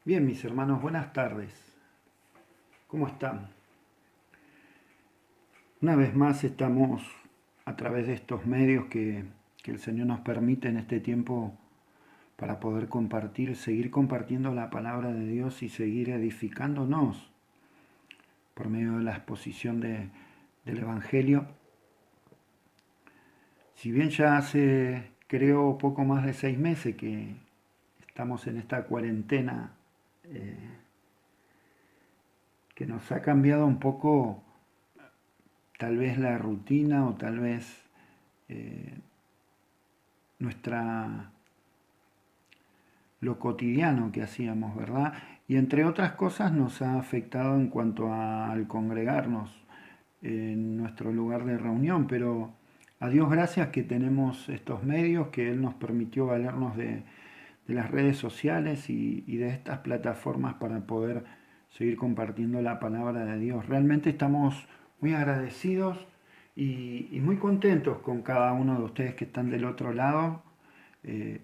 Bien, mis hermanos, buenas tardes. ¿Cómo están? Una vez más estamos a través de estos medios que el Señor nos permite en este tiempo para poder compartir, seguir compartiendo la palabra de Dios y seguir edificándonos por medio de la exposición del Evangelio. Si bien ya hace, creo, poco más de 6 meses que estamos en esta cuarentena eh, que nos ha cambiado un poco tal vez la rutina o tal vez eh, nuestra lo cotidiano que hacíamos, ¿verdad? Y entre otras cosas nos ha afectado en cuanto al congregarnos en nuestro lugar de reunión, pero a Dios gracias que tenemos estos medios, que Él nos permitió valernos de las redes sociales y de estas plataformas para poder seguir compartiendo la palabra de Dios. Realmente estamos muy agradecidos y muy contentos con cada uno de ustedes que están del otro lado. Eh,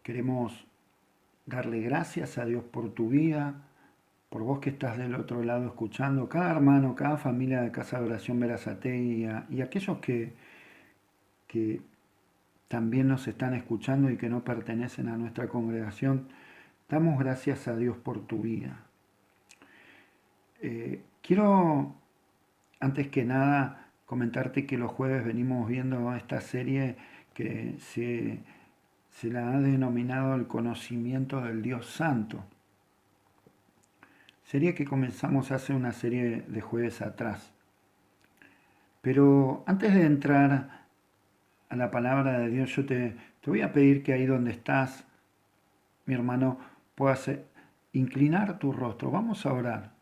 Queremos darle gracias a Dios por tu vida, por vos que estás del otro lado escuchando, cada hermano, cada familia de Casa de Oración Berazategui y aquellos que también nos están escuchando y que no pertenecen a nuestra congregación. Damos gracias a Dios por tu vida. Quiero, antes que nada, comentarte que los jueves venimos viendo esta serie que se la ha denominado el conocimiento del Dios Santo. Sería que comenzamos hace una serie de jueves atrás. Pero antes de entrar a la palabra de Dios, yo te voy a pedir que ahí donde estás, mi hermano, puedas inclinar tu rostro. Vamos a orar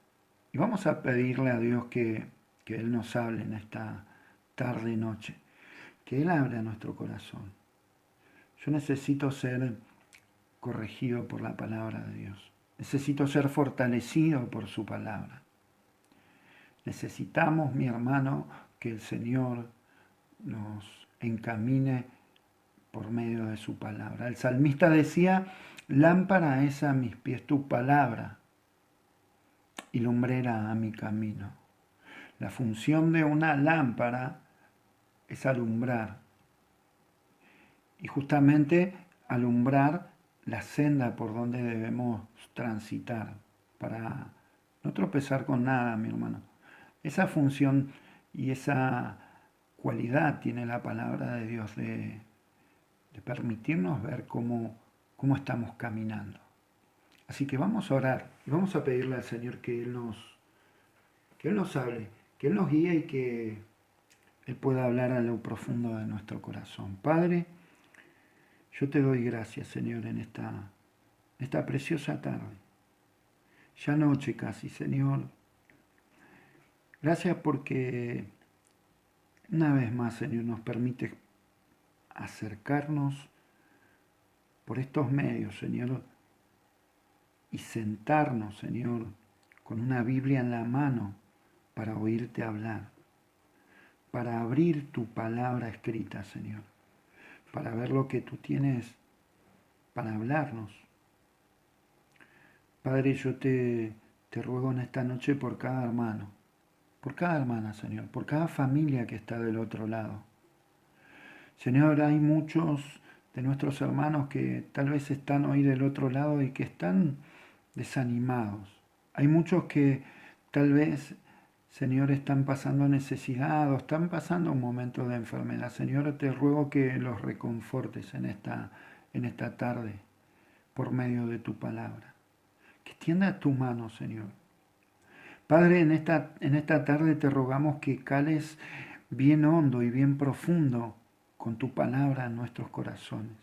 y vamos a pedirle a Dios que Él nos hable en esta tarde y noche, que Él abra nuestro corazón. Yo necesito ser corregido por la palabra de Dios. Necesito ser fortalecido por su palabra. Necesitamos, mi hermano, que el Señor nos encamine por medio de su palabra. El salmista decía, lámpara es a mis pies tu palabra y lumbrera a mi camino. La función de una lámpara es alumbrar y justamente alumbrar la senda por donde debemos transitar para no tropezar con nada, mi hermano. Esa función y esa cualidad tiene la palabra de Dios de permitirnos ver cómo estamos caminando. Así que vamos a orar y vamos a pedirle al Señor que Él nos hable, que Él nos guíe y que Él pueda hablar a lo profundo de nuestro corazón. Padre, yo te doy gracias, Señor, en esta preciosa tarde. Ya noche casi, Señor. Gracias porque una vez más, Señor, nos permite acercarnos por estos medios, Señor, y sentarnos, Señor, con una Biblia en la mano para oírte hablar, para abrir tu palabra escrita, Señor, para ver lo que tú tienes para hablarnos. Padre, yo te ruego en esta noche por cada hermano, por cada hermana, Señor, por cada familia que está del otro lado. Señor, hay muchos de nuestros hermanos que tal vez están hoy del otro lado y que están desanimados. Hay muchos que tal vez, Señor, están pasando necesidad o están pasando un momento de enfermedad. Señor, te ruego que los reconfortes en esta tarde por medio de tu palabra. Que extienda tu mano, Señor. Padre, en esta tarde te rogamos que cales bien hondo y bien profundo con tu palabra en nuestros corazones.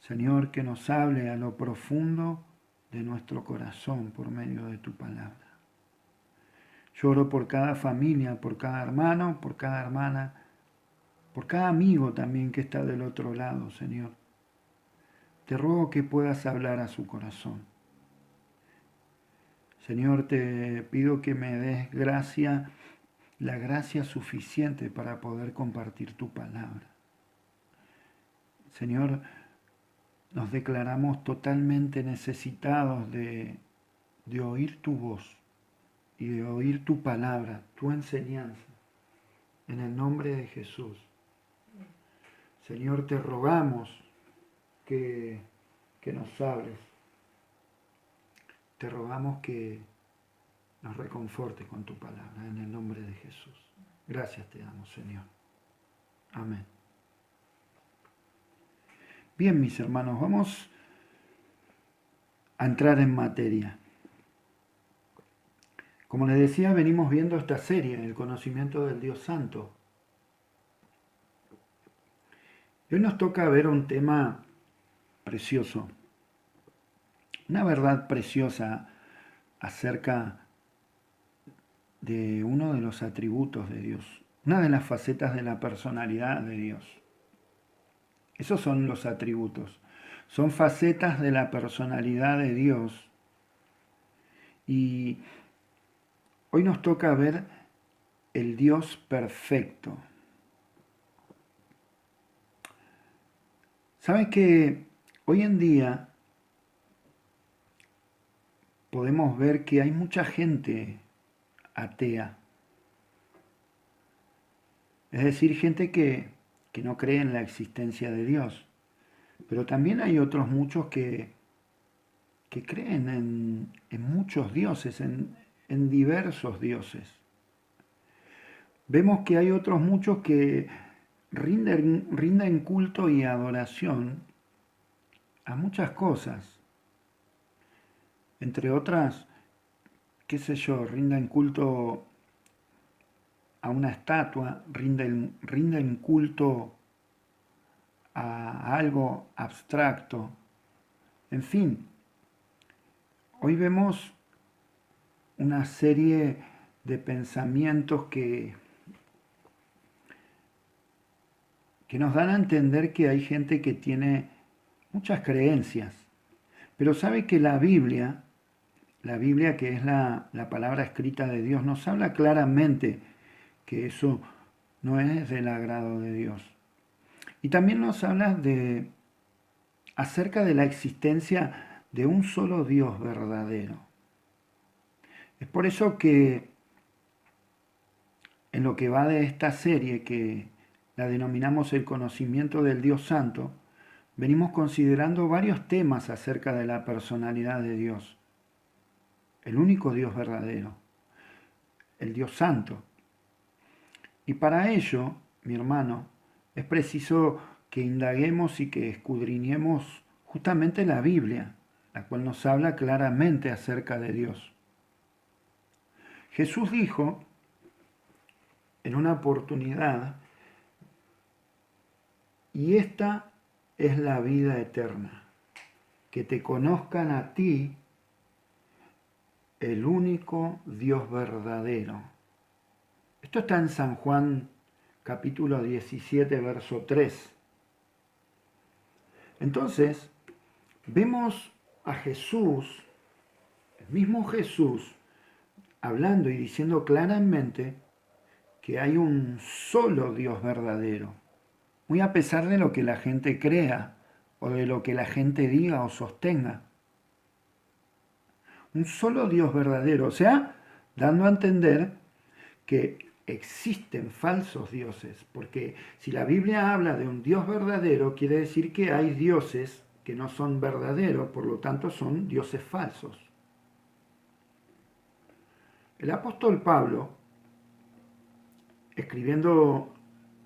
Señor, que nos hable a lo profundo de nuestro corazón por medio de tu palabra. Lloro por cada familia, por cada hermano, por cada hermana, por cada amigo también que está del otro lado, Señor. Te ruego que puedas hablar a su corazón. Señor, te pido que me des gracia, la gracia suficiente para poder compartir tu palabra. Señor, nos declaramos totalmente necesitados de oír tu voz y de oír tu palabra, tu enseñanza, en el nombre de Jesús. Señor, te rogamos que nos hables. Te rogamos que nos reconfortes con tu palabra, en el nombre de Jesús. Gracias te damos, Señor. Amén. Bien, mis hermanos, vamos a entrar en materia. Como les decía, venimos viendo esta serie, el conocimiento del Dios Santo. Y hoy nos toca ver un tema precioso, una verdad preciosa acerca de uno de los atributos de Dios, una de las facetas de la personalidad de Dios. Esos son los atributos, son facetas de la personalidad de Dios. Y hoy nos toca ver el Dios perfecto. ¿Saben que hoy en día podemos ver que hay mucha gente atea? Es decir, gente que no cree en la existencia de Dios. Pero también hay otros muchos que creen en muchos dioses, en diversos dioses. Vemos que hay otros muchos que rinden culto y adoración a muchas cosas. Entre otras, qué sé yo, rinden culto a una estatua, rinden culto a algo abstracto. En fin, hoy vemos una serie de pensamientos que nos dan a entender que hay gente que tiene muchas creencias, pero sabe que la Biblia que es la palabra escrita de Dios, nos habla claramente que eso no es del agrado de Dios. Y también nos habla acerca de la existencia de un solo Dios verdadero. Es por eso que en lo que va de esta serie, que la denominamos el conocimiento del Dios Santo, venimos considerando varios temas acerca de la personalidad de Dios. El único Dios verdadero, el Dios Santo. Y para ello, mi hermano, es preciso que indaguemos y que escudriñemos justamente la Biblia, la cual nos habla claramente acerca de Dios. Jesús dijo en una oportunidad, y esta es la vida eterna, que te conozcan a ti, el único Dios verdadero. Esto está en San Juan capítulo 17, verso 3. Entonces, vemos a Jesús, el mismo Jesús, hablando y diciendo claramente que hay un solo Dios verdadero, muy a pesar de lo que la gente crea o de lo que la gente diga o sostenga. Un solo Dios verdadero, o sea, dando a entender que existen falsos dioses, porque si la Biblia habla de un Dios verdadero, quiere decir que hay dioses que no son verdaderos, por lo tanto son dioses falsos. El apóstol Pablo, escribiendo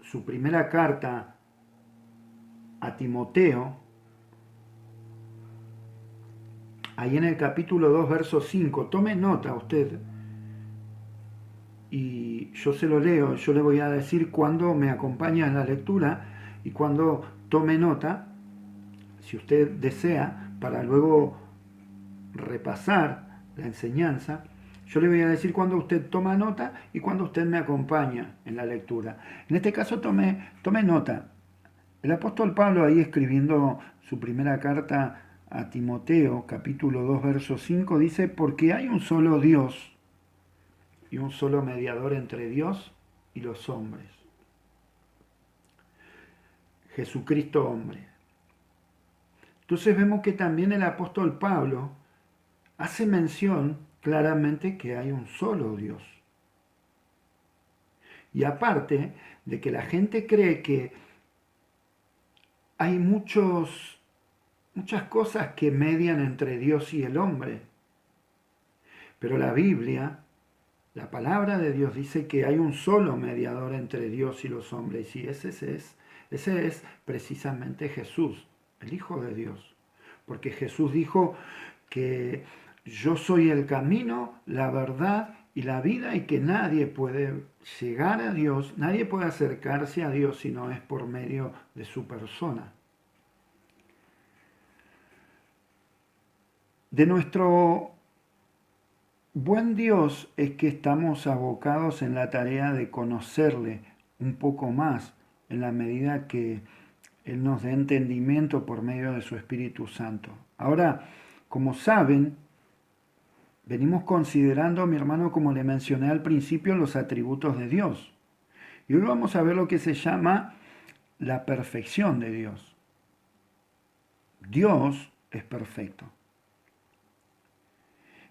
su primera carta a Timoteo, ahí en el capítulo 2, verso 5, tome nota usted, y yo se lo leo, yo le voy a decir cuándo me acompaña en la lectura y cuándo tome nota, si usted desea, para luego repasar la enseñanza. Yo le voy a decir cuándo usted toma nota y cuándo usted me acompaña en la lectura. En este caso tome nota. El apóstol Pablo, ahí escribiendo su primera carta a Timoteo, capítulo 2, verso 5, dice, porque hay un solo Dios y un solo mediador entre Dios y los hombres. Jesucristo hombre. Entonces vemos que también el apóstol Pablo hace mención claramente que hay un solo Dios. Y aparte de que la gente cree que hay muchas cosas que median entre Dios y el hombre, pero la Biblia, la palabra de Dios dice que hay un solo mediador entre Dios y los hombres, y ese es precisamente Jesús, el Hijo de Dios. Porque Jesús dijo que yo soy el camino, la verdad y la vida, y que nadie puede llegar a Dios, nadie puede acercarse a Dios si no es por medio de su persona. De nuestro buen Dios es que estamos abocados en la tarea de conocerle un poco más en la medida que Él nos dé entendimiento por medio de su Espíritu Santo. Ahora, como saben, venimos considerando, mi hermano, como le mencioné al principio, los atributos de Dios. Y hoy vamos a ver lo que se llama la perfección de Dios. Dios es perfecto.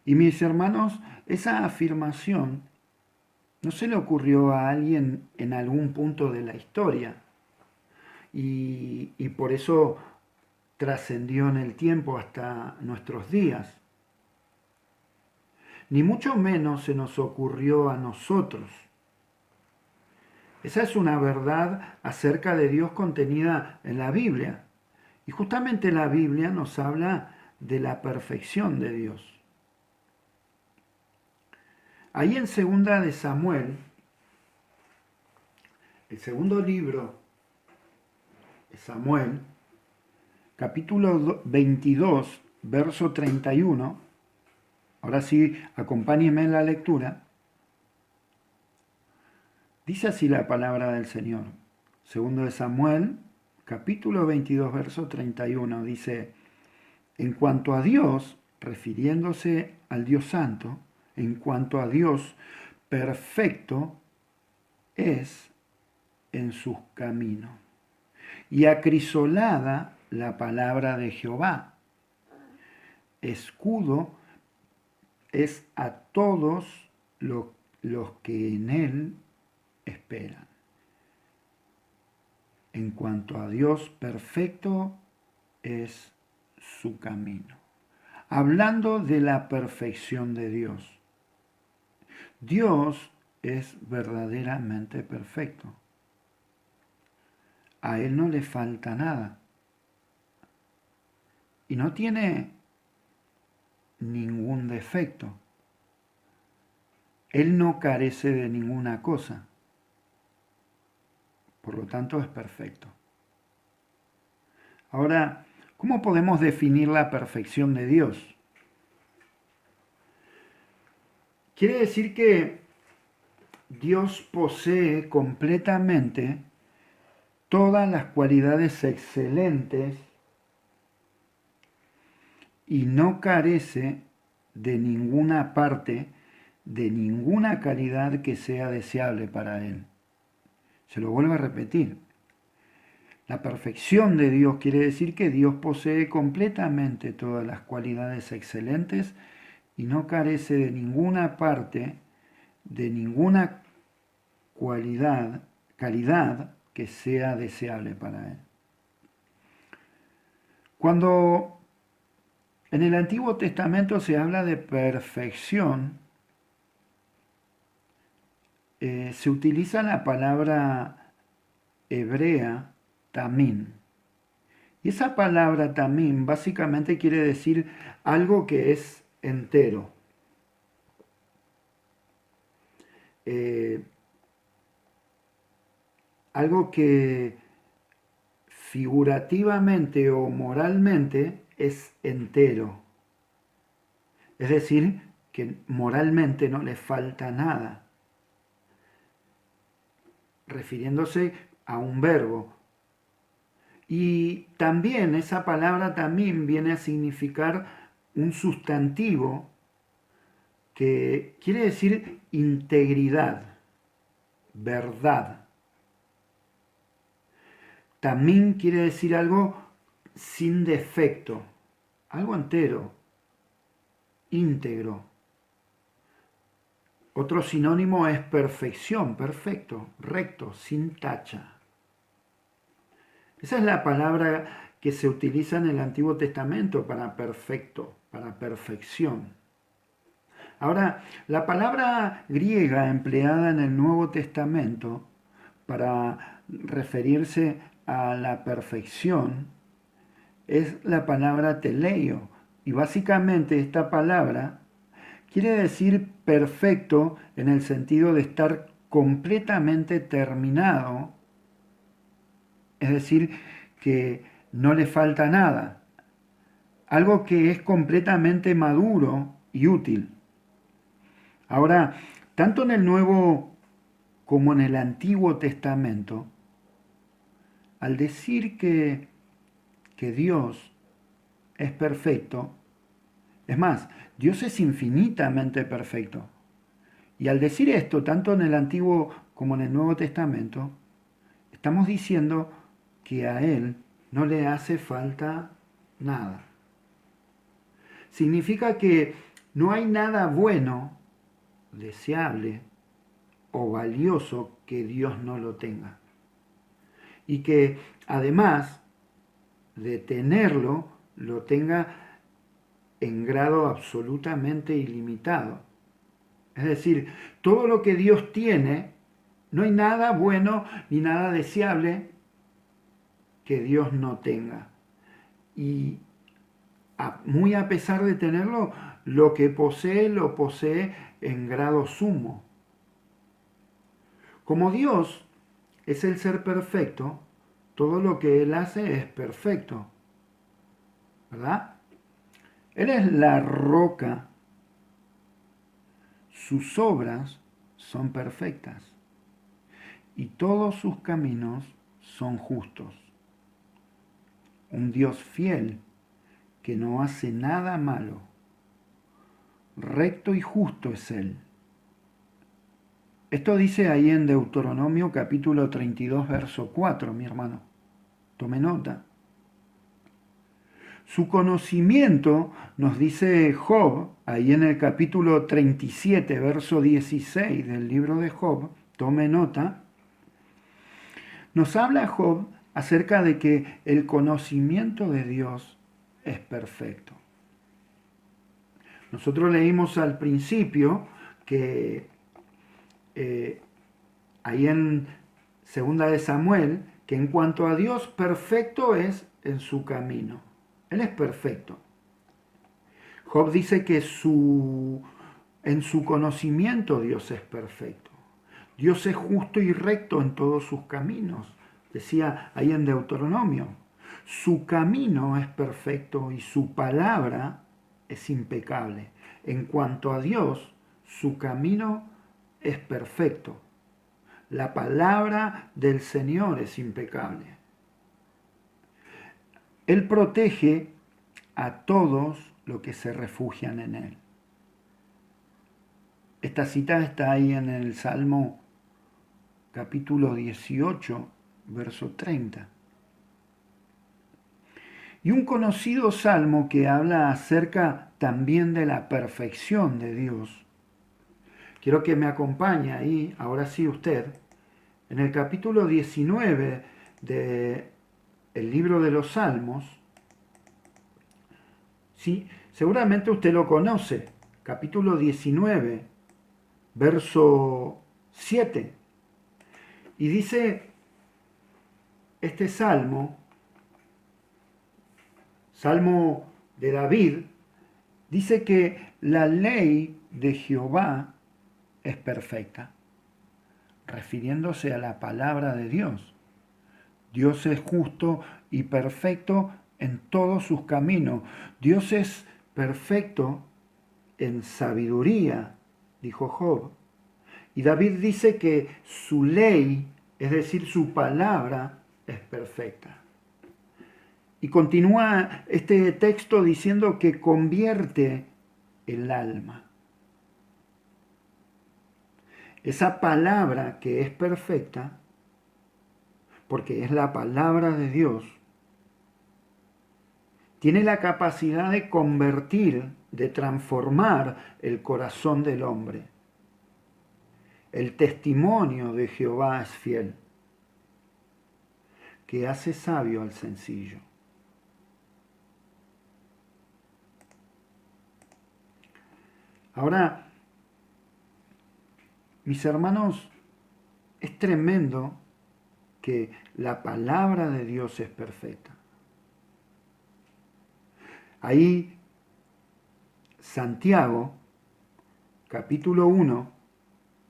Y mis hermanos, esa afirmación no se le ocurrió a alguien en algún punto de la historia y por eso trascendió en el tiempo hasta nuestros días. Ni mucho menos se nos ocurrió a nosotros. Esa es una verdad acerca de Dios contenida en la Biblia. Y justamente la Biblia nos habla de la perfección de Dios. Ahí en segunda de Samuel, el segundo libro de Samuel, capítulo 22, verso 31, ahora sí, acompáñenme en la lectura, dice así la palabra del Señor. Segundo de Samuel, capítulo 22, verso 31, dice, en cuanto a Dios, refiriéndose al Dios Santo, en cuanto a Dios, perfecto es en sus caminos. Y acrisolada la palabra de Jehová. Escudo es a todos los que en él esperan. En cuanto a Dios, perfecto es su camino. Hablando de la perfección de Dios. Dios es verdaderamente perfecto. A Él no le falta nada. Y no tiene ningún defecto. Él no carece de ninguna cosa. Por lo tanto, es perfecto. Ahora, ¿cómo podemos definir la perfección de Dios? Quiere decir que Dios posee completamente todas las cualidades excelentes y no carece de ninguna parte, de ninguna calidad que sea deseable para Él. Se lo vuelvo a repetir. La perfección de Dios quiere decir que Dios posee completamente todas las cualidades excelentes y no carece de ninguna parte, de ninguna calidad que sea deseable para Él. Cuando en el Antiguo Testamento se habla de perfección, se utiliza la palabra hebrea tamim. Y esa palabra tamim básicamente quiere decir algo que es entero. Algo que figurativamente o moralmente es entero. Es decir, que moralmente no le falta nada. Refiriéndose a un verbo. Y también esa palabra también viene a significar un sustantivo que quiere decir integridad, verdad. También quiere decir algo sin defecto, algo entero, íntegro. Otro sinónimo es perfección, perfecto, recto, sin tacha. Esa es la palabra que se utiliza en el Antiguo Testamento para perfecto, para perfección. Ahora, la palabra griega empleada en el Nuevo Testamento para referirse a la perfección es la palabra teleio. Y básicamente esta palabra quiere decir perfecto en el sentido de estar completamente terminado, es decir, que no le falta nada, algo que es completamente maduro y útil. Ahora, tanto en el Nuevo como en el Antiguo Testamento, al decir que Dios es perfecto, es más, Dios es infinitamente perfecto. Y al decir esto, tanto en el Antiguo como en el Nuevo Testamento, estamos diciendo que a Él no le hace falta nada. Significa que no hay nada bueno, deseable o valioso que Dios no lo tenga. Y que además de tenerlo, lo tenga en grado absolutamente ilimitado. Es decir, todo lo que Dios tiene, no hay nada bueno ni nada deseable que Dios no tenga. Y muy a pesar de tenerlo, lo que posee lo posee en grado sumo. Como Dios es el ser perfecto, todo lo que Él hace es perfecto, ¿verdad? Él es la roca, sus obras son perfectas y todos sus caminos son justos. Un Dios fiel que no hace nada malo. Recto y justo es Él. Esto dice ahí en Deuteronomio capítulo 32, verso 4, mi hermano. Tome nota. Su conocimiento, nos dice Job, ahí en el capítulo 37, verso 16 del libro de Job, tome nota, nos habla Job acerca de que el conocimiento de Dios es perfecto. Nosotros leímos al principio que ahí en Segunda de Samuel, que en cuanto a Dios, perfecto es en su camino. Él es perfecto. Job dice que en su conocimiento Dios es perfecto. Dios es justo y recto en todos sus caminos. Decía ahí en Deuteronomio. Su camino es perfecto y su palabra es impecable. En cuanto a Dios, su camino es perfecto. La palabra del Señor es impecable. Él protege a todos los que se refugian en Él. Esta cita está ahí en el Salmo capítulo 18, verso 30. Y un conocido salmo que habla acerca también de la perfección de Dios. Quiero que me acompañe ahí, ahora sí usted, en el capítulo 19 del libro de los Salmos. Sí, seguramente usted lo conoce, capítulo 19, verso 7. Y dice este salmo, salmo de David, dice que la ley de Jehová es perfecta, refiriéndose a la palabra de Dios. Dios es justo y perfecto en todos sus caminos. Dios es perfecto en sabiduría, dijo Job. Y David dice que su ley, es decir, su palabra, es perfecta. Y continúa este texto diciendo que convierte el alma. Esa palabra que es perfecta, porque es la palabra de Dios, tiene la capacidad de convertir, de transformar el corazón del hombre. El testimonio de Jehová es fiel, que hace sabio al sencillo. Ahora, mis hermanos, es tremendo que la palabra de Dios es perfecta. Ahí Santiago, capítulo 1,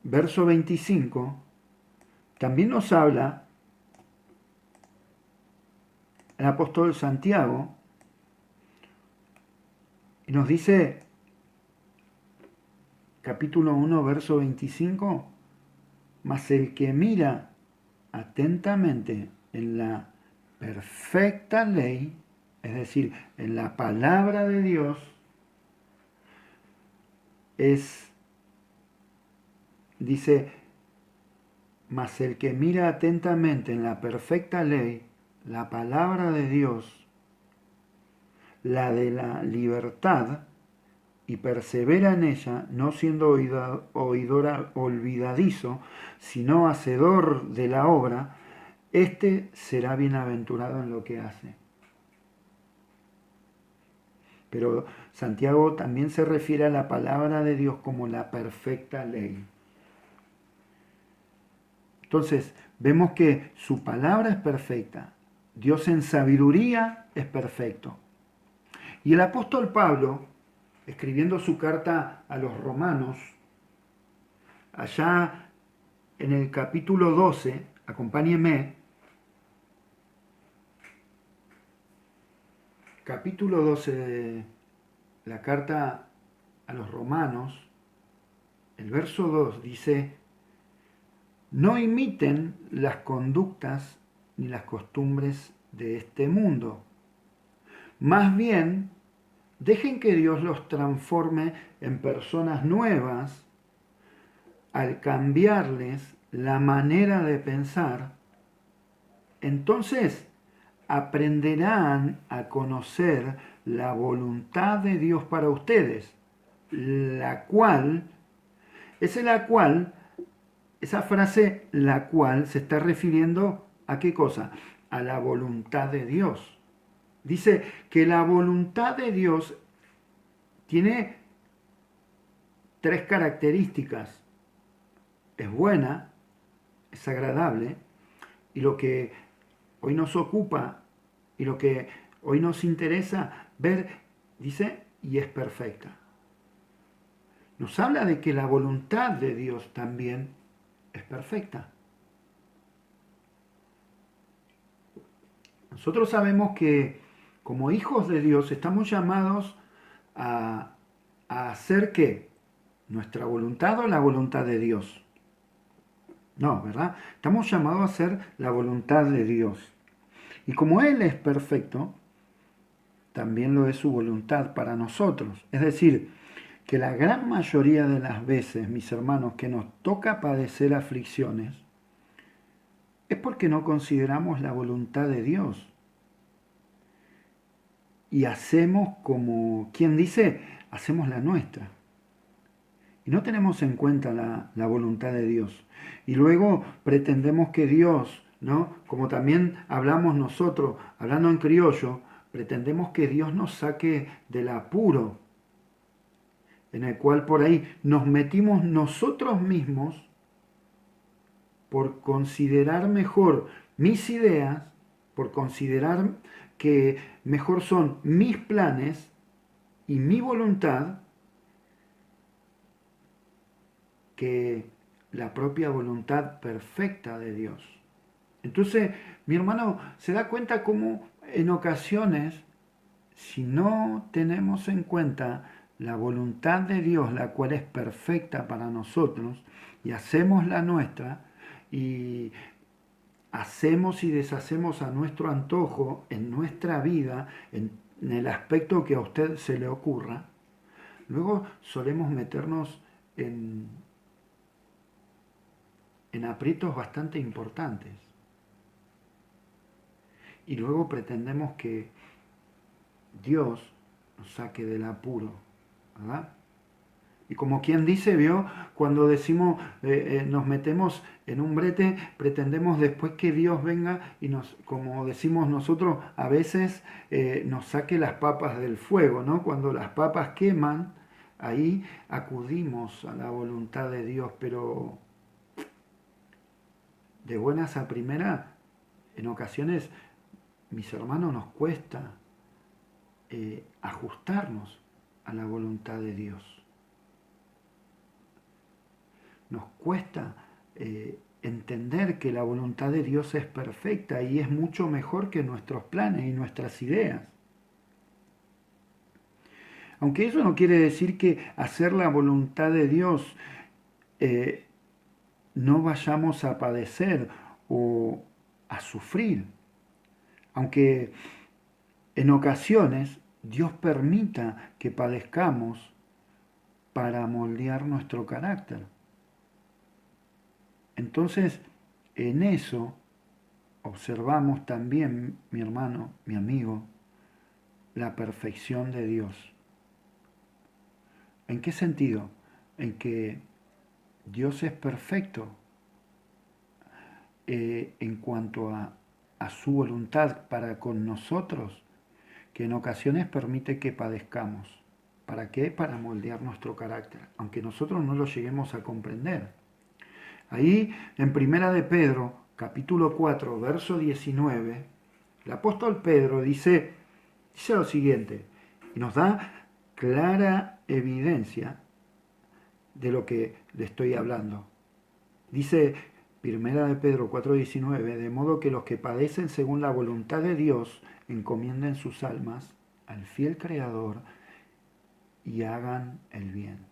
verso 25, también nos habla el apóstol Santiago y nos dice, capítulo 1, verso 25, mas el que mira atentamente en la perfecta ley, es decir, en la palabra de Dios, dice, mas el que mira atentamente en la perfecta ley, la palabra de Dios, la de la libertad, y persevera en ella, no siendo oidor olvidadizo, sino hacedor de la obra, éste será bienaventurado en lo que hace. Pero Santiago también se refiere a la palabra de Dios como la perfecta ley. Entonces, vemos que su palabra es perfecta. Dios en sabiduría es perfecto. Y el apóstol Pablo, escribiendo su carta a los romanos, allá en el capítulo 12, acompáñeme, capítulo 12 de la carta a los romanos, el verso 2 dice, no imiten las conductas ni las costumbres de este mundo. Más bien, dejen que Dios los transforme en personas nuevas al cambiarles la manera de pensar. Entonces aprenderán a conocer la voluntad de Dios para ustedes, la cual, esa frase, la cual, se está refiriendo a qué cosa? A la voluntad de Dios. Dice que la voluntad de Dios tiene tres características. Es buena, es agradable, y lo que hoy nos ocupa y lo que hoy nos interesa ver, dice, y es perfecta. Nos habla de que la voluntad de Dios también es perfecta. Nosotros sabemos que como hijos de Dios estamos llamados a hacer ¿qué? ¿Nuestra voluntad o la voluntad de Dios? No, ¿verdad? Estamos llamados a hacer la voluntad de Dios. Y como Él es perfecto, también lo es su voluntad para nosotros. Es decir, que la gran mayoría de las veces, mis hermanos, que nos toca padecer aflicciones, es porque no consideramos la voluntad de Dios. Y hacemos como, ¿quién dice? Hacemos la nuestra. Y no tenemos en cuenta la voluntad de Dios. Y luego pretendemos que Dios, ¿no? Como también hablamos nosotros, hablando en criollo, pretendemos que Dios nos saque del apuro en el cual por ahí nos metimos nosotros mismos por considerar mejor mis ideas, por considerar que mejor son mis planes y mi voluntad que la propia voluntad perfecta de Dios. Entonces, mi hermano se da cuenta cómo en ocasiones, si no tenemos en cuenta la voluntad de Dios, la cual es perfecta para nosotros, y hacemos la nuestra, y hacemos y deshacemos a nuestro antojo en nuestra vida, en el aspecto que a usted se le ocurra, luego solemos meternos en aprietos bastante importantes. Y luego pretendemos que Dios nos saque del apuro, ¿verdad? Y como quien dice, vio, cuando decimos, nos metemos en un brete, pretendemos después que Dios venga y nos, como decimos nosotros, a veces nos saque las papas del fuego, ¿no? Cuando las papas queman, ahí acudimos a la voluntad de Dios, pero de buenas a primera, en ocasiones, mis hermanos, nos cuesta ajustarnos a la voluntad de Dios. Nos cuesta entender que la voluntad de Dios es perfecta y es mucho mejor que nuestros planes y nuestras ideas. Aunque eso no quiere decir que hacer la voluntad de Dios eh, no vayamos a padecer o a sufrir. Aunque en ocasiones Dios permita que padezcamos para moldear nuestro carácter. Entonces, en eso observamos también, mi hermano, mi amigo, la perfección de Dios. ¿En qué sentido? En que Dios es perfecto en cuanto a su voluntad para con nosotros, que en ocasiones permite que padezcamos. ¿Para qué? Para moldear nuestro carácter, aunque nosotros no lo lleguemos a comprender. Ahí, en Primera de Pedro, capítulo 4, verso 19, el apóstol Pedro dice lo siguiente, y nos da clara evidencia de lo que le estoy hablando. Dice Primera de Pedro 4:19, de modo que los que padecen según la voluntad de Dios encomienden sus almas al fiel Creador y hagan el bien.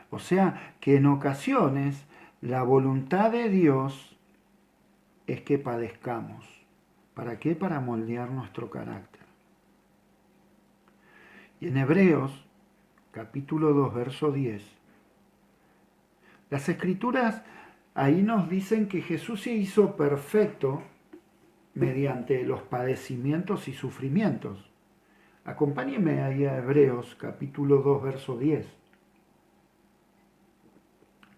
O sea que en ocasiones la voluntad de Dios es que padezcamos. ¿Para qué? Para moldear nuestro carácter. Y en Hebreos, capítulo 2, verso 10, las escrituras ahí nos dicen que Jesús se hizo perfecto mediante los padecimientos y sufrimientos. Acompáñenme ahí a Hebreos, capítulo 2, verso 10.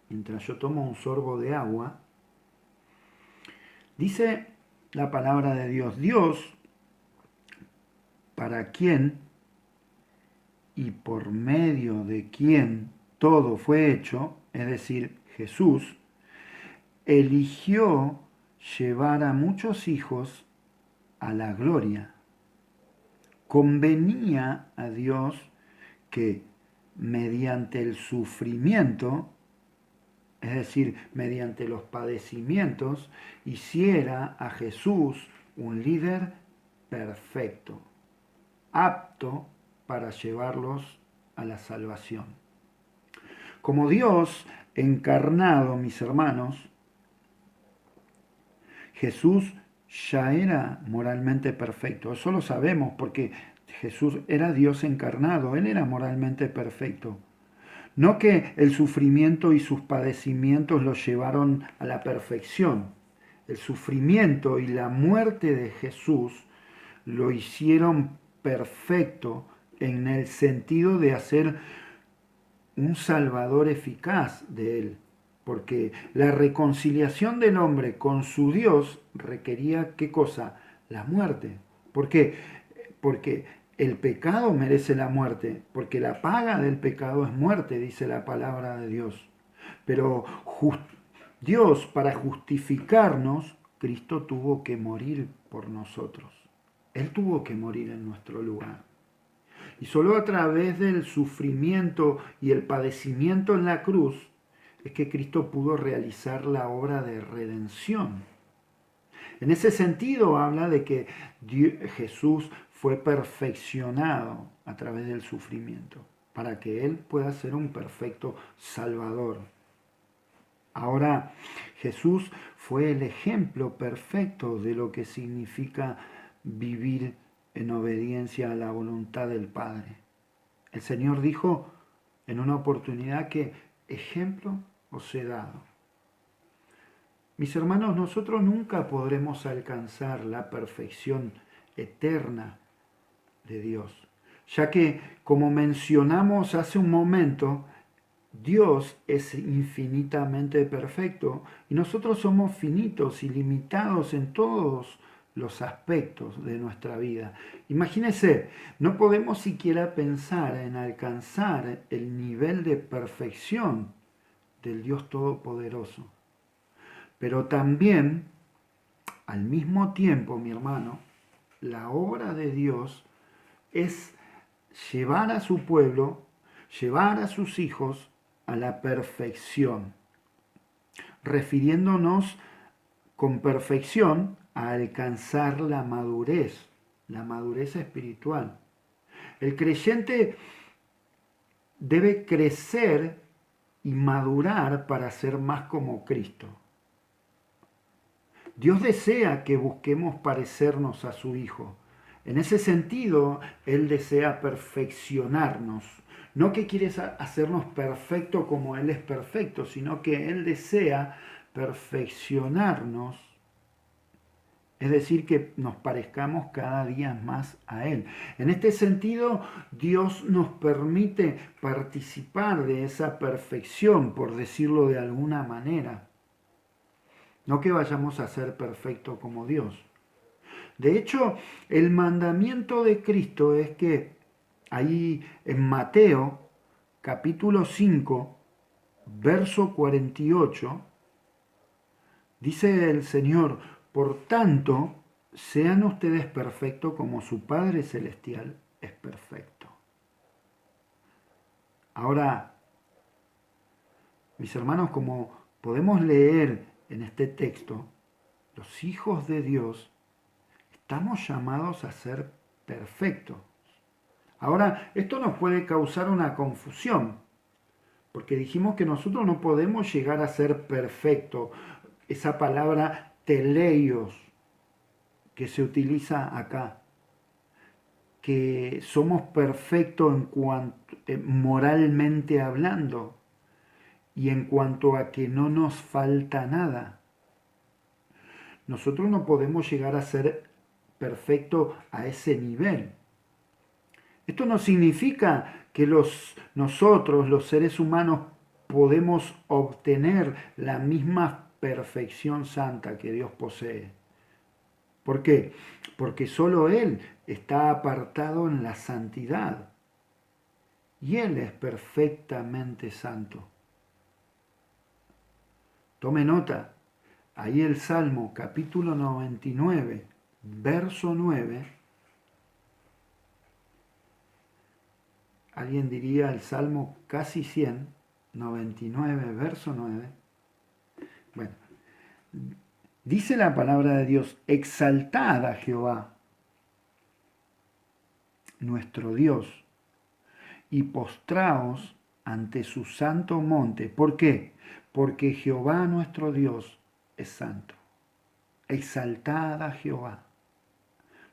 Mientras yo tomo un sorbo de agua, dice la palabra de Dios, Dios, para quien y por medio de quien todo fue hecho, es decir, Jesús, eligió llevar a muchos hijos a la gloria. Convenía a Dios que mediante el sufrimiento, es decir, mediante los padecimientos, hiciera a Jesús un líder perfecto, apto para llevarlos a la salvación. Como Dios encarnado, mis hermanos, Jesús ya era moralmente perfecto. Eso lo sabemos porque Jesús era Dios encarnado, Él era moralmente perfecto. No que el sufrimiento y sus padecimientos lo llevaron a la perfección. El sufrimiento y la muerte de Jesús lo hicieron perfecto en el sentido de hacer un salvador eficaz de él, porque la reconciliación del hombre con su Dios requería ¿qué cosa? La muerte. ¿Por qué? Porque el pecado merece la muerte, porque la paga del pecado es muerte, dice la palabra de Dios. Pero Dios, para justificarnos, Cristo tuvo que morir por nosotros. Él tuvo que morir en nuestro lugar. Y solo a través del sufrimiento y el padecimiento en la cruz es que Cristo pudo realizar la obra de redención. En ese sentido habla de que Jesús fue perfeccionado a través del sufrimiento, para que Él pueda ser un perfecto Salvador. Ahora, Jesús fue el ejemplo perfecto de lo que significa vivir en obediencia a la voluntad del Padre. El Señor dijo en una oportunidad que ejemplo os he dado. Mis hermanos, nosotros nunca podremos alcanzar la perfección eterna de Dios. ya que, como mencionamos hace un momento, Dios es infinitamente perfecto y nosotros somos finitos y limitados en todos los aspectos de nuestra vida. Imagínense, no podemos siquiera pensar en alcanzar el nivel de perfección del Dios Todopoderoso. Pero también, al mismo tiempo, mi hermano, la obra de Dios es llevar a su pueblo, llevar a sus hijos a la perfección, refiriéndonos con perfección a alcanzar la madurez espiritual. El creyente debe crecer y madurar para ser más como Cristo. Dios desea que busquemos parecernos a su Hijo. En ese sentido, Él desea perfeccionarnos. No que quiere hacernos perfecto como Él es perfecto, sino que Él desea perfeccionarnos, es decir, que nos parezcamos cada día más a Él. En este sentido, Dios nos permite participar de esa perfección, por decirlo de alguna manera. No que vayamos a ser perfectos como Dios. De hecho, el mandamiento de Cristo es que ahí en Mateo capítulo 5, verso 48, dice el Señor, por tanto, sean ustedes perfectos como su Padre Celestial es perfecto. Ahora, mis hermanos, como podemos leer en este texto, los hijos de Dios estamos llamados a ser perfectos. Ahora, esto nos puede causar una confusión, porque dijimos que nosotros no podemos llegar a ser perfectos. Esa palabra teleios que se utiliza acá, que somos perfectos en cuanto moralmente hablando y en cuanto a que no nos falta nada. Nosotros no podemos llegar a ser perfectos a ese nivel. Esto no significa que nosotros, los seres humanos, podemos obtener la misma perfección santa que Dios posee. ¿Por qué? Porque solo Él está apartado en la santidad y Él es perfectamente santo. Tome nota, ahí el Salmo capítulo 99, verso 9, alguien diría el Salmo casi 100, 99, verso 9. Bueno, dice la palabra de Dios, exaltad a Jehová, nuestro Dios, y postraos ante su santo monte. ¿Por qué? Porque Jehová nuestro Dios es santo. Exaltad a Jehová,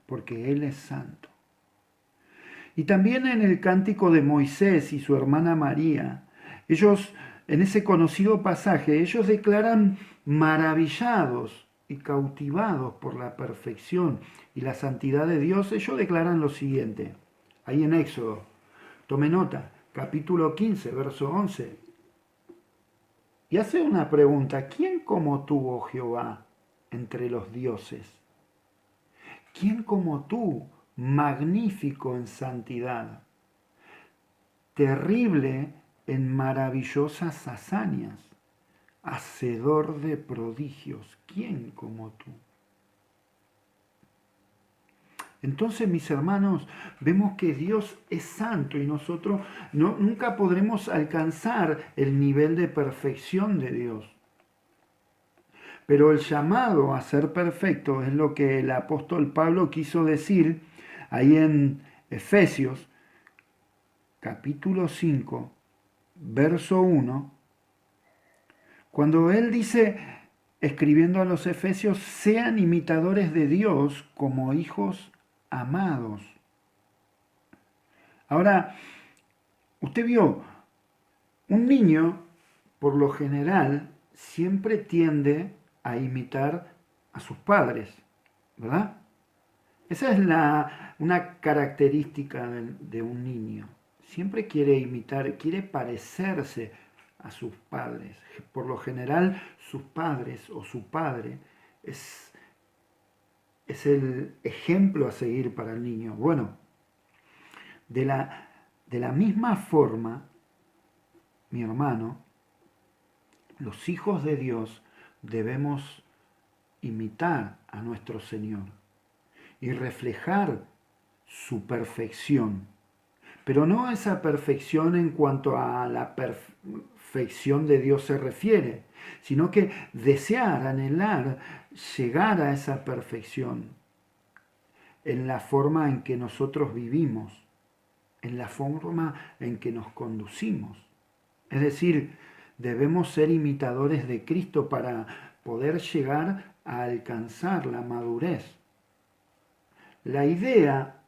porque Él es santo. Y también en el cántico de Moisés y su hermana María, ellos, en ese conocido pasaje, ellos declaran maravillados y cautivados por la perfección y la santidad de Dios. Ellos declaran lo siguiente, ahí en Éxodo, tome nota, capítulo 15, verso 11. Y hace una pregunta, ¿quién como tú, oh Jehová, entre los dioses? ¿Quién como tú, magnífico en santidad, terrible en maravillosas hazañas, hacedor de prodigios? ¿Quién como tú? Entonces, mis hermanos, vemos que Dios es santo y nosotros nunca podremos alcanzar el nivel de perfección de Dios. Pero el llamado a ser perfecto es lo que el apóstol Pablo quiso decir ahí en Efesios capítulo 5, verso 1, cuando él dice, escribiendo a los Efesios, sean imitadores de Dios como hijos amados. Ahora, usted vio, un niño, por lo general, siempre tiende a imitar a sus padres, ¿verdad? Esa es una característica de un niño. Siempre quiere imitar, quiere parecerse a sus padres. Por lo general, sus padres o su padre es, es el ejemplo a seguir para el niño. Bueno, de la misma forma, mi hermano, los hijos de Dios debemos imitar a nuestro Señor y reflejar su perfección, pero no esa perfección en cuanto a la perfección de Dios se refiere, sino que desear, anhelar, llegar a esa perfección en la forma en que nosotros vivimos, en la forma en que nos conducimos. Es decir, debemos ser imitadores de Cristo para poder llegar a alcanzar la madurez. La idea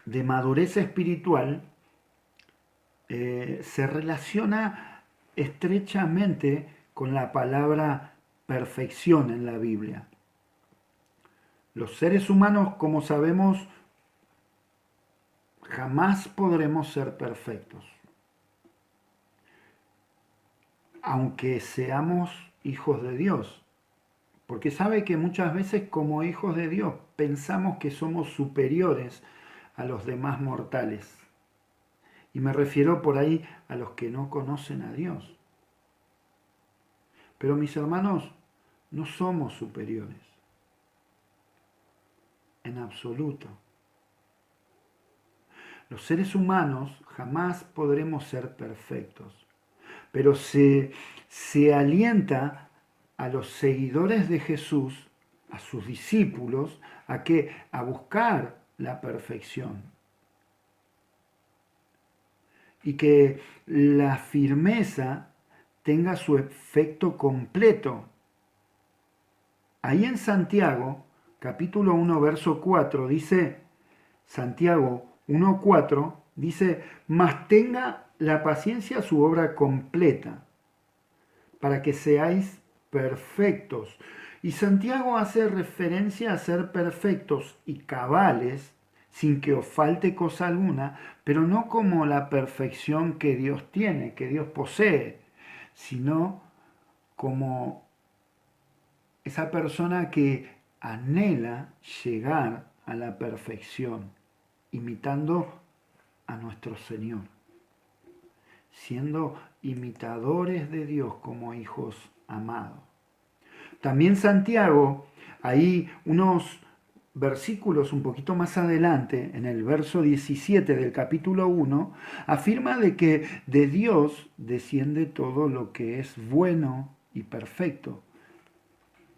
de madurez espiritual se relaciona estrechamente con la palabra perfección en la Biblia. Los seres humanos, como sabemos, jamás podremos ser perfectos, aunque seamos hijos de Dios, porque sabe que muchas veces como hijos de Dios pensamos que somos superiores a los demás mortales. Y me refiero por ahí a los que no conocen a Dios. Pero mis hermanos, no somos superiores, en absoluto. Los seres humanos jamás podremos ser perfectos, pero se alienta a los seguidores de Jesús, a sus discípulos, a que a buscar la perfección. Y que la firmeza tenga su efecto completo. Ahí en Santiago, capítulo 1, verso 4, dice, Santiago 1:4, dice, mas tenga la paciencia su obra completa, para que seáis perfectos. Y Santiago hace referencia a ser perfectos y cabales, sin que os falte cosa alguna, pero no como la perfección que Dios tiene, que Dios posee, sino como esa persona que anhela llegar a la perfección, imitando a nuestro Señor, siendo imitadores de Dios como hijos amados. También Santiago, ahí unos versículos un poquito más adelante, en el verso 17 del capítulo 1, afirma de que de Dios desciende todo lo que es bueno y perfecto.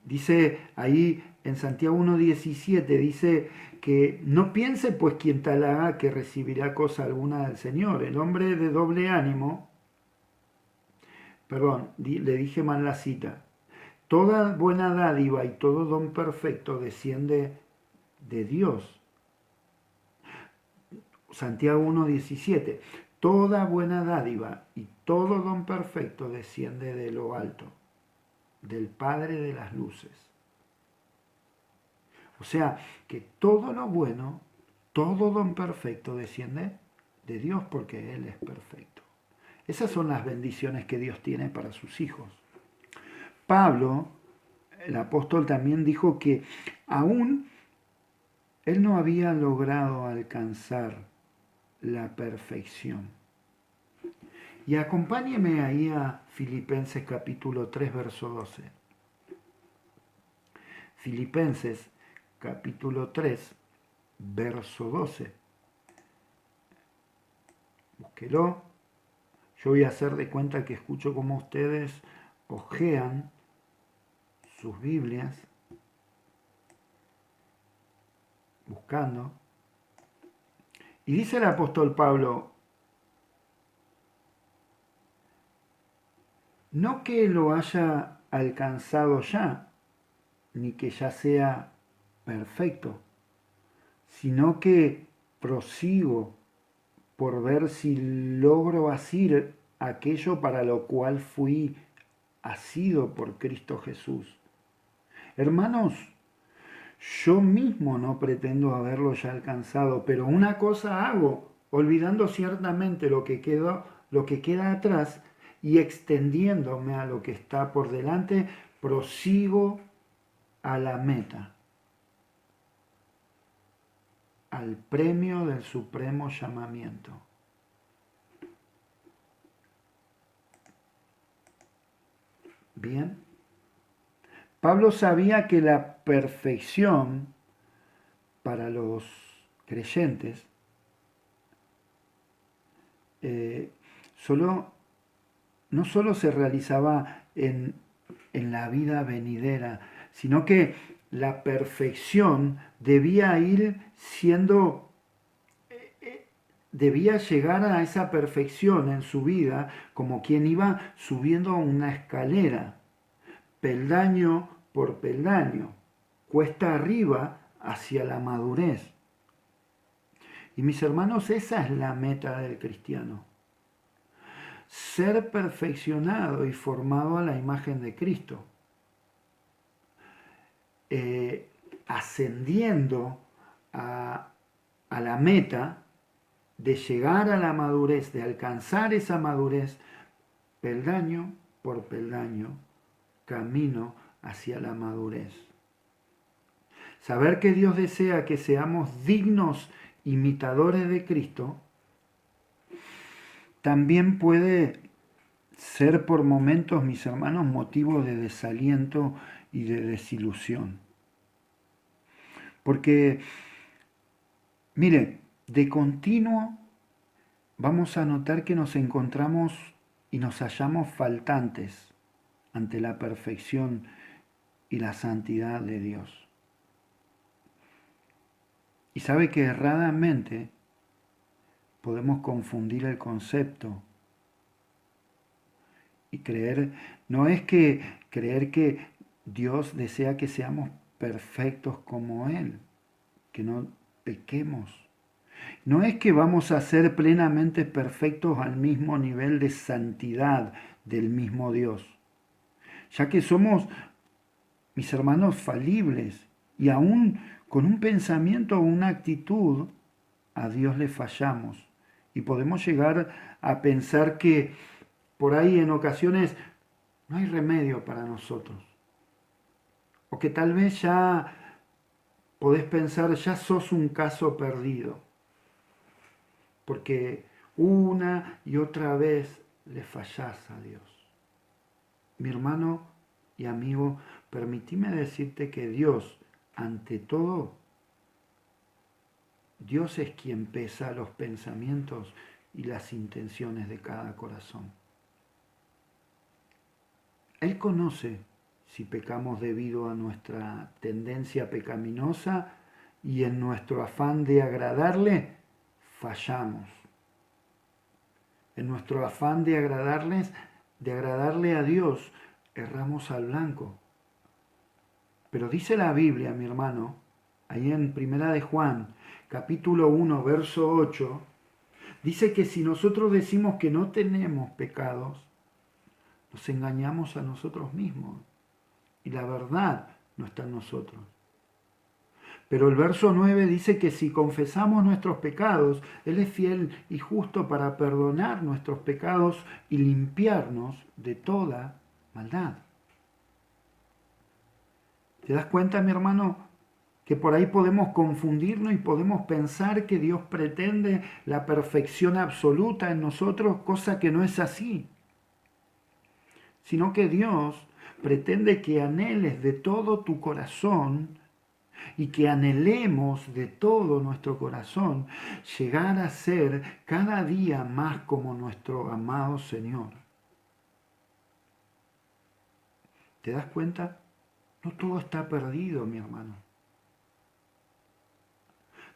Dice ahí en Santiago 1:17, dice que no piense pues quien tal haga que recibirá cosa alguna del Señor. El hombre de doble ánimo, perdón, le dije mal la cita. Toda buena dádiva y todo don perfecto desciende de Dios. Santiago 1:17. Toda buena dádiva y todo don perfecto desciende de lo alto, del Padre de las luces. O sea, que todo lo bueno, todo don perfecto desciende de Dios porque Él es perfecto. Esas son las bendiciones que Dios tiene para sus hijos. Pablo, el apóstol, también dijo que aún él no había logrado alcanzar la perfección. Y acompáñeme ahí a Filipenses capítulo 3, verso 12. Filipenses capítulo 3, verso 12. Búsquelo. Yo voy a hacer de cuenta que escucho como ustedes hojean sus Biblias, buscando. Y dice el apóstol Pablo, no que lo haya alcanzado ya, ni que ya sea perfecto, sino que prosigo por ver si logro asir aquello para lo cual fui asido por Cristo Jesús. Hermanos, Yo mismo no pretendo haberlo ya alcanzado, pero una cosa hago, olvidando ciertamente lo que queda atrás y extendiéndome a lo que está por delante, prosigo a la meta, al premio del supremo llamamiento. Bien. Pablo sabía que la perfección para los creyentes eh, solo, no solo se realizaba en la vida venidera, sino que la perfección debía ir siendo, debía llegar a esa perfección en su vida como quien iba subiendo una escalera, peldaño por peldaño, cuesta arriba hacia la madurez. Y mis hermanos, esa es la meta del cristiano. Ser perfeccionado y formado a la imagen de Cristo. Ascendiendo a la meta de llegar a la madurez, de alcanzar esa madurez, peldaño por peldaño, camino hacia la madurez. Saber que Dios desea que seamos dignos imitadores de Cristo, también puede ser por momentos, mis hermanos, motivo de desaliento y de desilusión. Porque, mire, de continuo vamos a notar que nos encontramos y nos hallamos faltantes ante la perfección y la santidad de Dios. Y sabe que erradamente podemos confundir el concepto y creer, no es que creer que Dios desea que seamos perfectos como Él, que no pequemos. No es que vamos a ser plenamente perfectos al mismo nivel de santidad del mismo Dios, ya que somos, mis hermanos, falibles y aún con un pensamiento o una actitud a Dios le fallamos y podemos llegar a pensar que por ahí en ocasiones no hay remedio para nosotros. O que tal vez ya podés pensar, ya sos un caso perdido. Porque una y otra vez le fallás a Dios. Mi hermano y amigo, permitime decirte que Dios, ante todo, Dios es quien pesa los pensamientos y las intenciones de cada corazón. Él conoce si pecamos debido a nuestra tendencia pecaminosa y en nuestro afán de agradarle, fallamos. En nuestro afán de agradarle a Dios, erramos al blanco. Pero dice la Biblia, mi hermano, ahí en Primera de Juan, capítulo 1, verso 8, dice que si nosotros decimos que no tenemos pecados, nos engañamos a nosotros mismos y la verdad no está en nosotros. Pero el verso 9 dice que si confesamos nuestros pecados, Él es fiel y justo para perdonar nuestros pecados y limpiarnos de toda maldad. ¿Te das cuenta, mi hermano, que por ahí podemos confundirnos y podemos pensar que Dios pretende la perfección absoluta en nosotros, cosa que no es así? Sino que Dios pretende que anheles de todo tu corazón y que anhelemos de todo nuestro corazón llegar a ser cada día más como nuestro amado Señor. ¿Te das cuenta? No todo está perdido, mi hermano.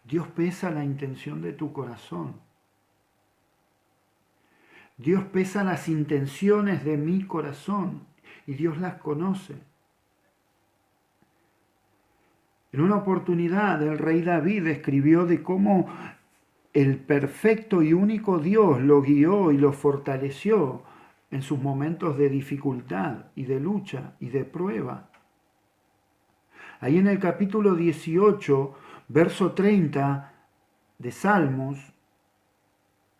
Dios pesa la intención de tu corazón. Dios pesa las intenciones de mi corazón y Dios las conoce. En una oportunidad el rey David escribió de cómo el perfecto y único Dios lo guió y lo fortaleció en sus momentos de dificultad y de lucha y de prueba. Ahí en el capítulo 18, verso 30 de Salmos,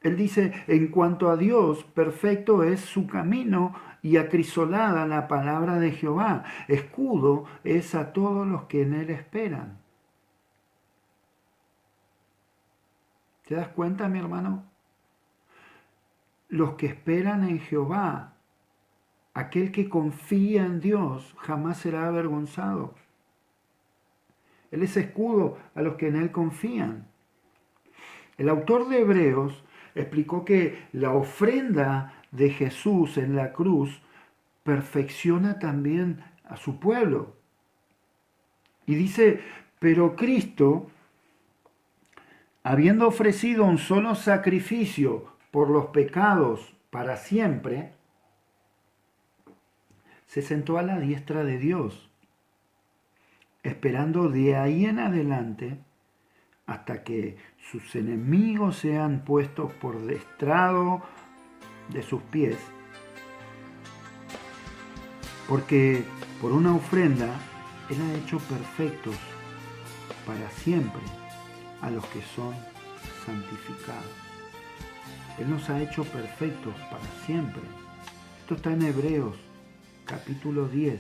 él dice, en cuanto a Dios, perfecto es su camino y acrisolada la palabra de Jehová. Escudo es a todos los que en él esperan. ¿Te das cuenta, mi hermano? Los que esperan en Jehová, aquel que confía en Dios, jamás será avergonzado. Él es escudo a los que en él confían. El autor de Hebreos explicó que la ofrenda de Jesús en la cruz perfecciona también a su pueblo. Y dice, pero Cristo, habiendo ofrecido un solo sacrificio por los pecados para siempre, se sentó a la diestra de Dios, esperando de ahí en adelante hasta que sus enemigos sean puestos por estrado de sus pies. Porque por una ofrenda Él ha hecho perfectos para siempre a los que son santificados. Él nos ha hecho perfectos para siempre. Esto está en Hebreos, capítulo 10,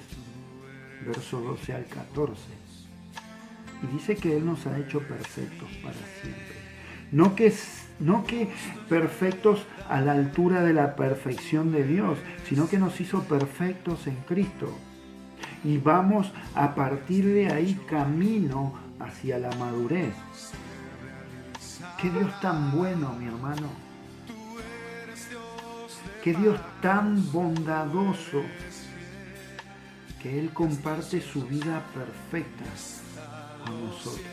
verso 12 al 14. Y dice que Él nos ha hecho perfectos para siempre. No que perfectos a la altura de la perfección de Dios, sino que nos hizo perfectos en Cristo. Y vamos a partir de ahí camino hacia la madurez. Qué Dios tan bueno, mi hermano. Qué Dios tan bondadoso, que Él comparte su vida perfecta con nosotros.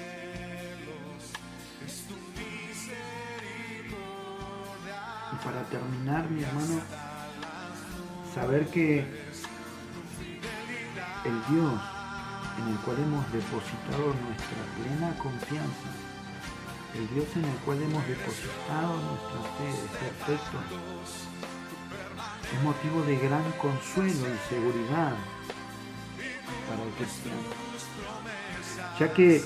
Y para terminar, mi hermano, saber que el Dios en el cual hemos depositado nuestra plena confianza, el Dios en el cual hemos depositado nuestra fe es perfecto, es motivo de gran consuelo y seguridad para el cristiano, ya que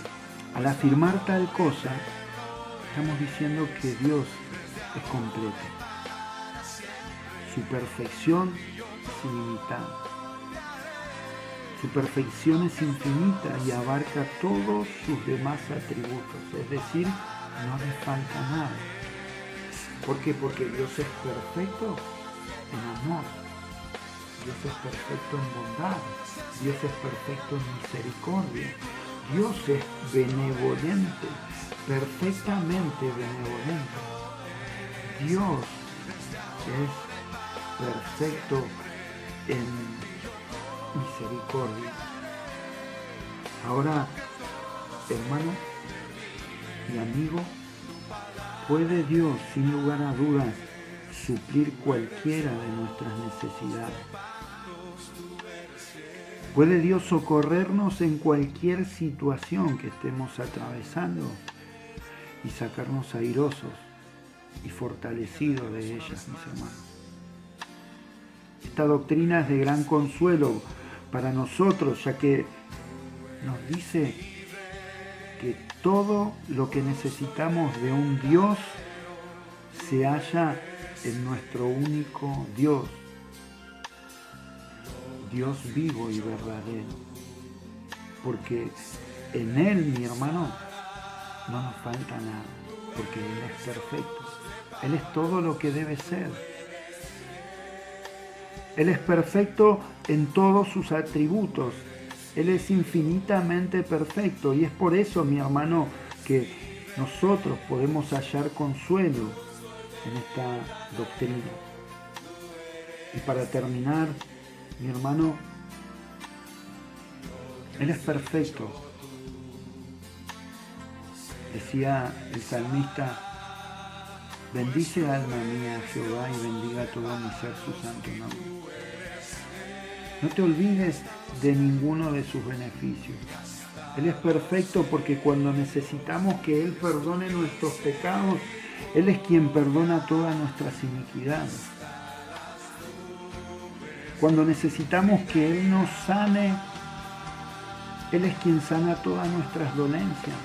al afirmar tal cosa, estamos diciendo que Dios es completo. Su perfección es ilimitada. Su perfección es infinita y abarca todos sus demás atributos. Es decir, no le falta nada. ¿Por qué? Porque Dios es perfecto en amor. Dios es perfecto en bondad. Dios es perfecto en misericordia. Dios es benevolente, perfectamente benevolente. Dios es perfecto en misericordia. Ahora, hermano y amigo, ¿puede Dios, sin lugar a dudas, suplir cualquiera de nuestras necesidades? ¿Puede Dios socorrernos en cualquier situación que estemos atravesando y sacarnos airosos y fortalecidos de ellas, mis hermanos? Esta doctrina es de gran consuelo para nosotros, ya que nos dice que todo lo que necesitamos de un Dios se halla en nuestro único Dios, Dios vivo y verdadero, porque en Él, mi hermano, no nos falta nada, porque Él es perfecto, Él es todo lo que debe ser. Él es perfecto en todos sus atributos. Él es infinitamente perfecto. Y es por eso, mi hermano, que nosotros podemos hallar consuelo en esta doctrina. Y para terminar, mi hermano, Él es perfecto. Decía el salmista, bendice alma mía a Jehová y bendiga todo mi ser su santo nombre. No te olvides de ninguno de sus beneficios. Él es perfecto porque cuando necesitamos que Él perdone nuestros pecados, Él es quien perdona todas nuestras iniquidades. Cuando necesitamos que Él nos sane, Él es quien sana todas nuestras dolencias.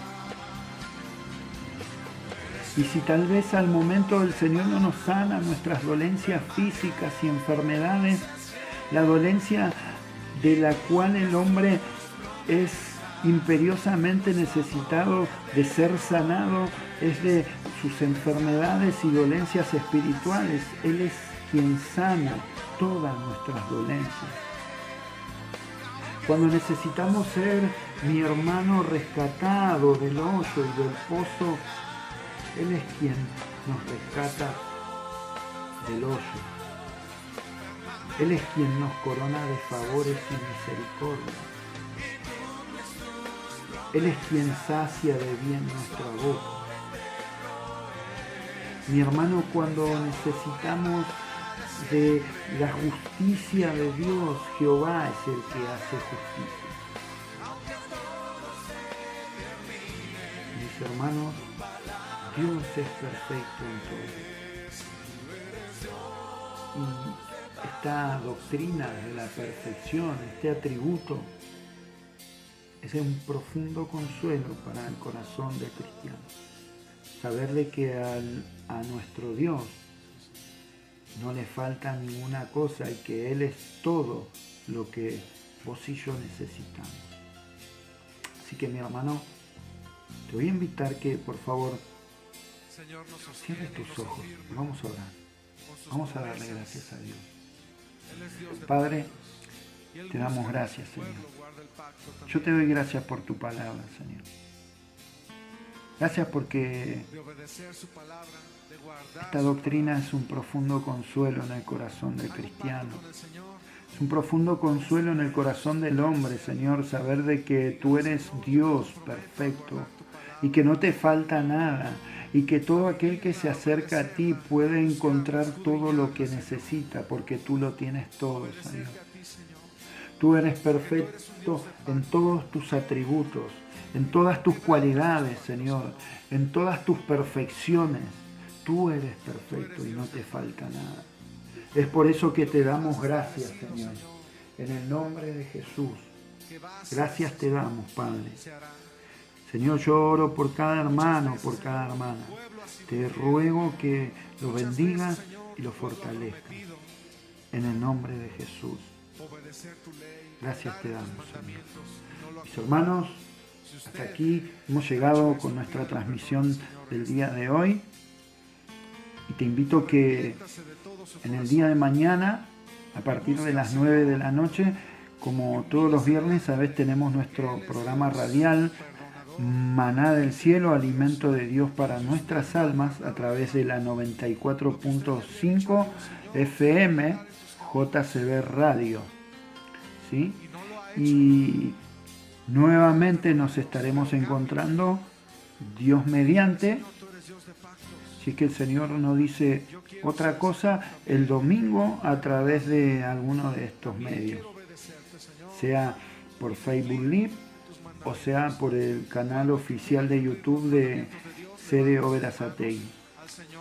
Y si tal vez al momento el Señor no nos sana nuestras dolencias físicas y enfermedades, la dolencia de la cual el hombre es imperiosamente necesitado de ser sanado, es de sus enfermedades y dolencias espirituales. Él es quien sana todas nuestras dolencias. Cuando necesitamos ser, mi hermano, rescatado del hoyo y del pozo, Él es quien nos rescata del hoyo. Él es quien nos corona de favores y misericordia. Él es quien sacia de bien nuestra boca. Mi hermano, cuando necesitamos de la justicia de Dios, Jehová es el que hace justicia. Mis hermanos, Dios es perfecto en todo. Y esta doctrina de la perfección, este atributo, es un profundo consuelo para el corazón del cristiano. Saber de que a nuestro Dios no le falta ninguna cosa y que Él es todo lo que vos y yo necesitamos. Así que, mi hermano, te voy a invitar que, por favor, cierres tus ojos. Vamos a orar. Vamos a darle gracias a Dios. Padre, te damos gracias, Señor. Yo te doy gracias por tu palabra, Señor. Gracias porque esta doctrina es un profundo consuelo en el corazón del cristiano. Es un profundo consuelo en el corazón del hombre, Señor, saber de que tú eres Dios perfecto y que no te falta nada y que todo aquel que se acerca a ti puede encontrar todo lo que necesita porque tú lo tienes todo, Señor. Tú eres perfecto en todos tus atributos, en todas tus cualidades, Señor, en todas tus perfecciones. Tú eres perfecto y no te falta nada. Es por eso que te damos gracias, Señor, en el nombre de Jesús. Gracias te damos, Padre. Señor, yo oro por cada hermano, por cada hermana. Te ruego que lo bendigas y lo fortalezcas. En el nombre de Jesús. Gracias te damos, Señor. Mis hermanos, hasta aquí hemos llegado con nuestra transmisión del día de hoy. Y te invito que en el día de mañana, a partir de las 9 de la noche, como todos los viernes, a veces tenemos nuestro programa radial Maná del Cielo, alimento de Dios para nuestras almas, a través de la 94.5 FM JCB Radio. ¿Sí? Y nuevamente nos estaremos encontrando, Dios mediante, si es que el Señor no dice otra cosa, el domingo a través de alguno de estos medios, sea por Facebook Live o sea por el canal oficial de YouTube de CDO Verazategui.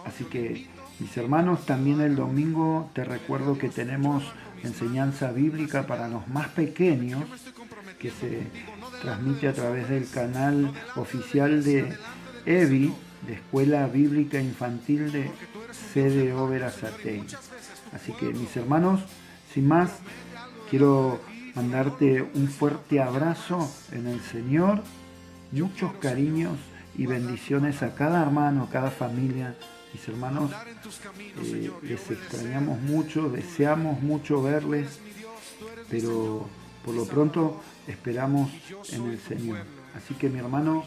Así que, mis hermanos, también el domingo te recuerdo que tenemos enseñanza bíblica para los más pequeños, que se transmite a través del canal oficial de EBI, de Escuela Bíblica Infantil de CDO Verazategui. Así que, mis hermanos, sin más, quiero mandarte un fuerte abrazo en el Señor, muchos cariños y bendiciones a cada hermano, a cada familia. Mis hermanos, les extrañamos mucho, deseamos mucho verles, pero por lo pronto esperamos en el Señor. Así que, mi hermano,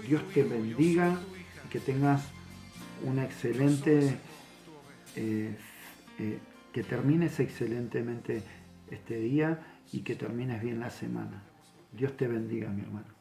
Dios te bendiga y que tengas una excelente, que termines excelentemente este día y que termines bien la semana. Dios te bendiga, mi hermano.